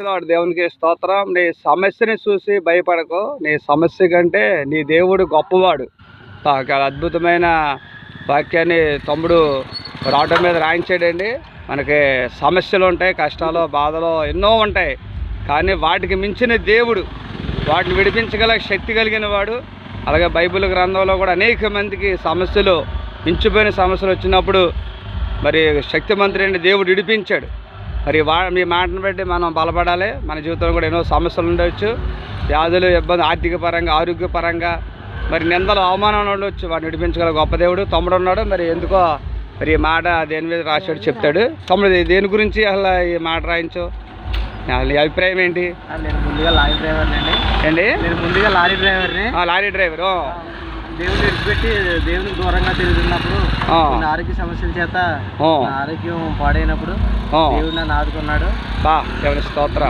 Lord దేవునికి స్తోత్రం. నీ సమస్యని చూసి భయపడకు. నీ సమస్య కంటే నీ దేవుడు గొప్పవాడు. అద్భుతమైన వాక్యాన్ని తమ్ముడు రావడం మీద రాయించాడండి. మనకి సమస్యలు ఉంటాయి, కష్టాలు, బాధలు ఎన్నో ఉంటాయి. కానీ వాటికి మించిన దేవుడు, వాటిని విడిపించగల శక్తి కలిగిన వాడు. అలాగే బైబిల్ గ్రంథంలో కూడా అనేక మందికి సమస్యలు, మించిపోయిన సమస్యలు వచ్చినప్పుడు మరి శక్తిమంతుడు అయిన దేవుడు విడిపించాడు. మరి మీ మాటను బట్టి మనం బలపడాలి. మన జీవితంలో కూడా ఎన్నో సమస్యలు ఉండవచ్చు, వ్యాధులు, ఇబ్బంది, ఆర్థిక పరంగా, ఆరోగ్యపరంగా, మరి నిందలు, అవమానాలు ఉండవచ్చు. వాటిని విడిపించగల గొప్ప దేవుడు తమ్ముడు ఉన్నాడు. మరి ఎందుకో మరి ఈ మాట దేని మీద రాశాడు చెప్తాడు. తమ్ముడు దేని గురించి అసలు ఈ మాట రాయించు, నీ అభిప్రాయం ఏంటి? నేను ముందుగా లారీ డ్రైవర్ని అండి. నేను ముందుగా లారీ డ్రైవర్ని. Lorry driver. దేవుని విడిచిపెట్టి దేవునికి దూరంగా తిరుగుతున్నప్పుడు, ఆరోగ్య సమస్యల చేత ఆరోగ్యం పాడైనప్పుడు దేవుడు నన్ను ఆదుకున్నాడు. దేవుని స్తోత్రం.